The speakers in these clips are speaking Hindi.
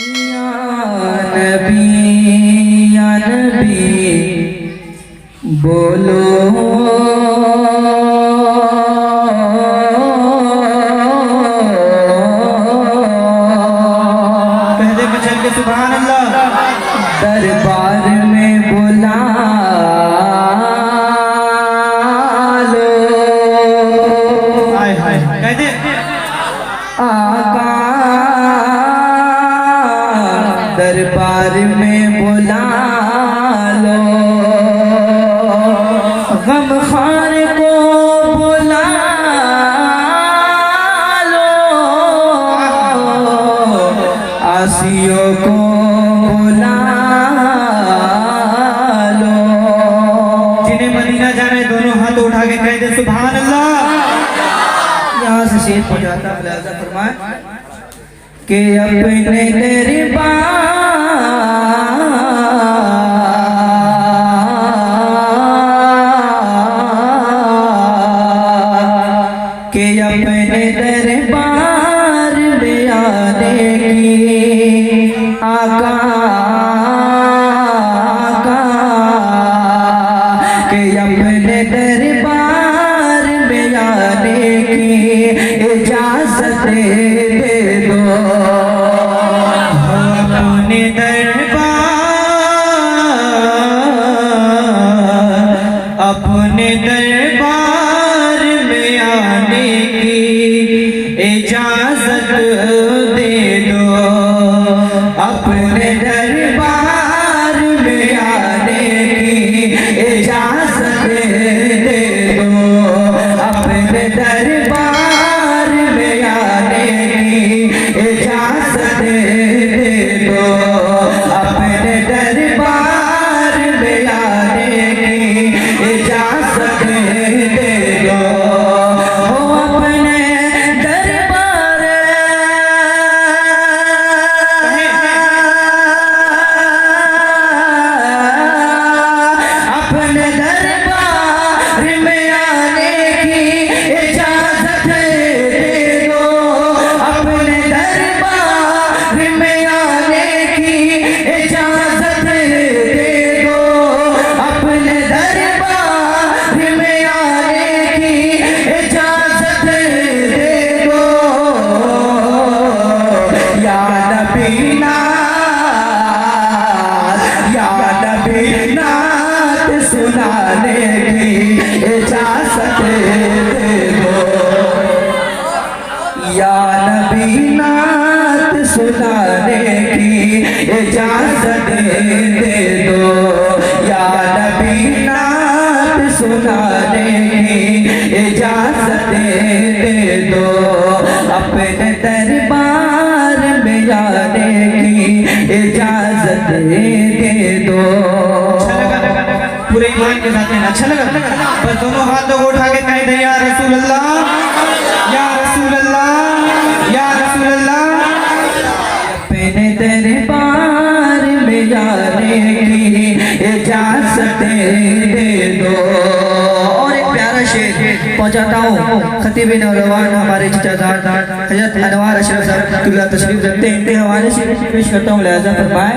या नबी बोलो कहते बचन के सुभान अल्लाह। दरबार में बुला लो हाय हाय कहते आका दरबार में बुला लो गम खार को बुला लो आसियों को बुला लो जिन्हें मदीना जाना है दोनों हाथ उठा के कह दे सुभान अल्लाह। यहाँ से शेर पहुंचाता मुलाजा फरमाए कि अपने दरबार के अपने दरबार में आने की आका के अपने दरबार में आने की इजाजत दे दो अपने दरबार में आने की इजाजत दे दो। अपने दरबार में आने की इजाजत दे दो अपने दरबार में आने की इजाजत दे दो अपने दरबार में आने की इजाजत दे दो अपने दरबार अपने दरबार में आने की इजाजत दे दो अपने दरबार में आने की इजाजत दे दो अपने दरबार में आने की इजाजत दे दो या नबी नात सुनाने की इजाजत दे दो या नबी नात सुनाने की इजाजत दे दो या नबी नात सुनाने की इजाजत दे दो अपने दरबार में आने की इजाजत दे दो। पूरे ईमान के साथ है अच्छा लगा बस दोनों हाथ लोग उठा के कह दे या रसूल अल्लाह या रसूल अल्लाह या रसूल अल्लाह। अपने दरबार में जाने की इजाजत दे दो। और एक प्यारा शेर पहुंचाता हूँ खतीब नौजवान हमारे चचाजान हजरत अनवार अशरफ साहब किबला तशरीफ रखते हैं इनके हवाले से पेश करता हूँ लिहाजा फरमाए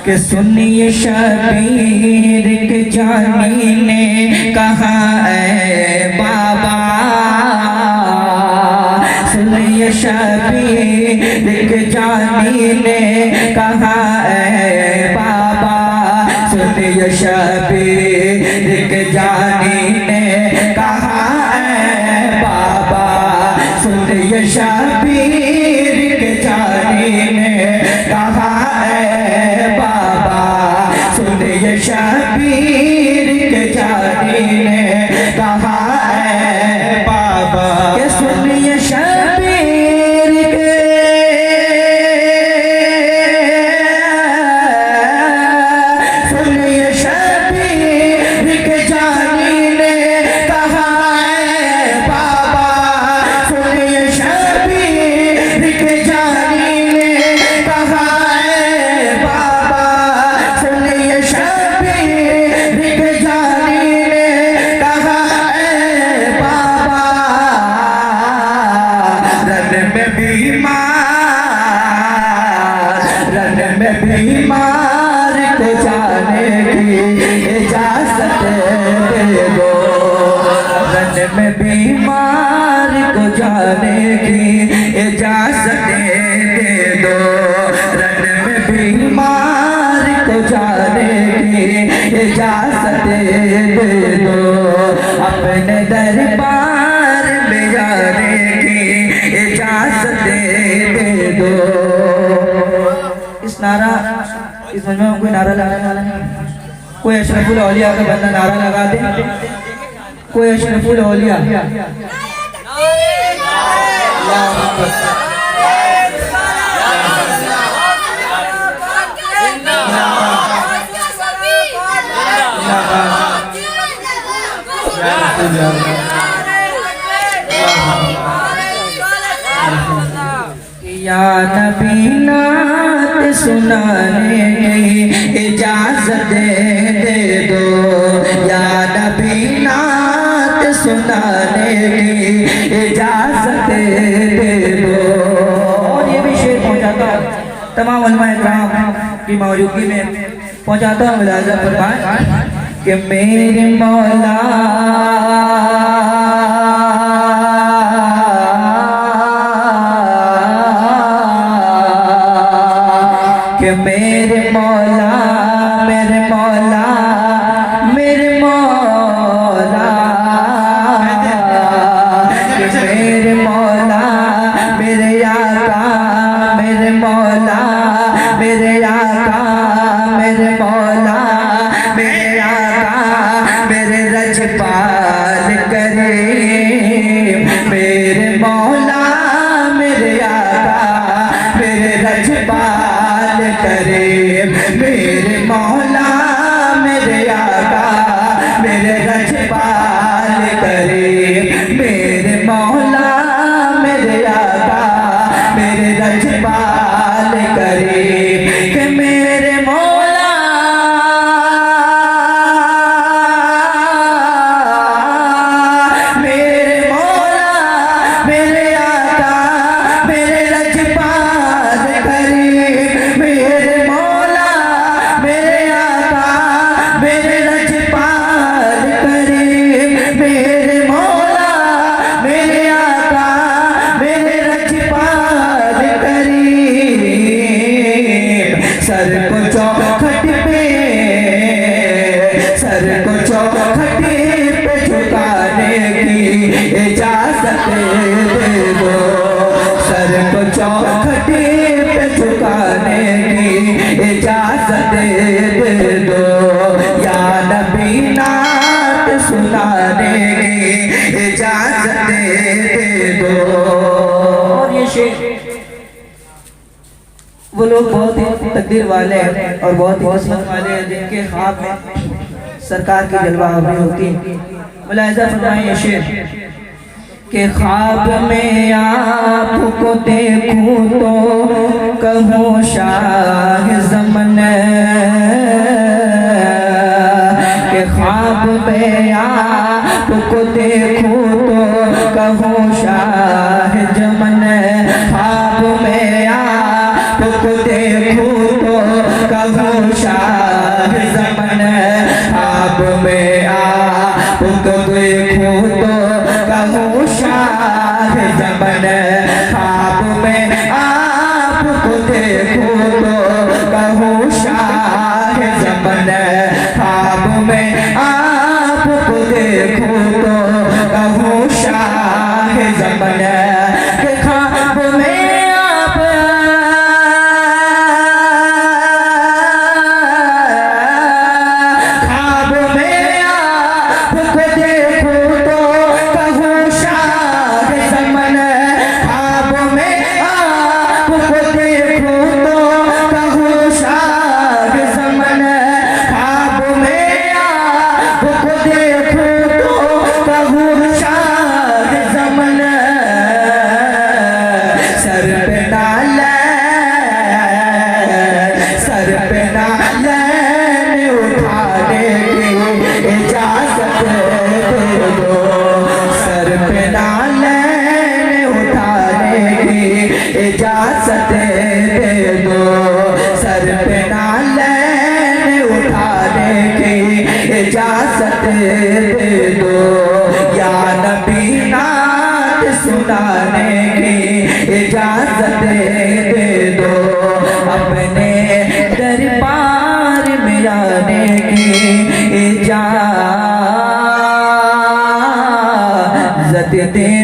कि सुनिए शबीर के जानी ने कहा ऐ बाबा सुनिए शबीर के जानी ने कहा ऐ बाबा सुनिए शबीर के जानी ने कहा ऐ बाबा सुनिए शबीर के जानी ने कहा ऐ बाबा सुनिए शबीर के जानी ने कहा ऐ बाबा के सुनिए शबीर के सुनिए शबीर के जानी ने कहा ऐ बाबा सुनिए शबीर के जानी ने कहा ऐ बाबा सुनिए शबीर इजाजत दे दो, रन में बीमार को जाने की इजाजत दे दो, रन में बीमार को जाने की इजाजत दे दो, अपने दरबार में जाने की इजाजत दे दो। इस नारा, इस मजमे में कोई नारा लगाने वाला नहीं? कोई अशरफुल औलिया का बंदा नारा लगा दे, कोई अशरफुल औलिया। या नबी नात सुनाने की इजाजत दे दो, या नबी नात सुनाने की इजाजत दे दो। और ये भी शेर पहुंचाता तमाम उलमा इकराम की मौजूदगी में पहुंचाता हूँ, मुलाज़ा फरमाएं कि मेरे मौला कि मेरे मौला, मेरे मौला, मेरे मौला, कि मेरे मौला, मेरे आका, मेरे मौला, मेरे आका, मेरे मौला, मेरे आका, मेरे रजपाल करीम, मेरे मौला, मेरे आका, मेरे रजपाल करीम, मेरे मौला, मेरे आका, मेरे रजपाल करीम, मेरे मौला, मेरे आका, मेरे रजपाल करीम, कि मेरे मौला, मेरे मौला, मेरे आका, मेरे रजपाल करीम, मेरे मौला, मेरे आका, मेरे रजपाल करीम, मेरे मौला, मेरे आका, मेरे रजपाल करीम, सर को चौखट पे, सर को चौखट पे झुकाने की इजाजत दे दो, सर को चौखट पे झुकाने की इजाजत दे दो, या नबी नात सुनाने की इजाजत दे दो। और ये शेर वो लोग बहुत ही तकदीर वाले हैं और बहुत ही किस्मत वाले हैं जिनके ख्वाब में सरकार की जलवावरी होती है। मुलाहिज़ा फरमाएं ये शेर के ख्वाब में आपको देखूं तो कहूँ शाह ज़मन, के ख्वाब में आपको देखूं तो कहूँ शाह ज़मन, ख्वाब में आपको देखूं तो कहूँ शाह ज़मन, ख्वाब में आपको देखूं तो कहूँ शाह ज़मन, ख्वाब में आपको देखूं तो कहूँ शाह ज़मन, ख्वाब में आपको देखूं तो कहूँ शाह ज़मन, के ख्वाब में आप ख्वाब में आपको देखूं तो कहूँ शाह ज़मन, ख्वाब में आपको देखूं तो कहूँ शाह ज़मन, ख्वाब में आपको देखूं तो कहूँ शाह ज़मन, सर पे डाले, सर पे डाले उठाने की इजाजत दे दो, सर पे डाले उठाने की इजाजत दे दो, सर पे डाले उठाने की बुलाने की इजाजत दे दो, अपने दरबार में आने की इजाजत दे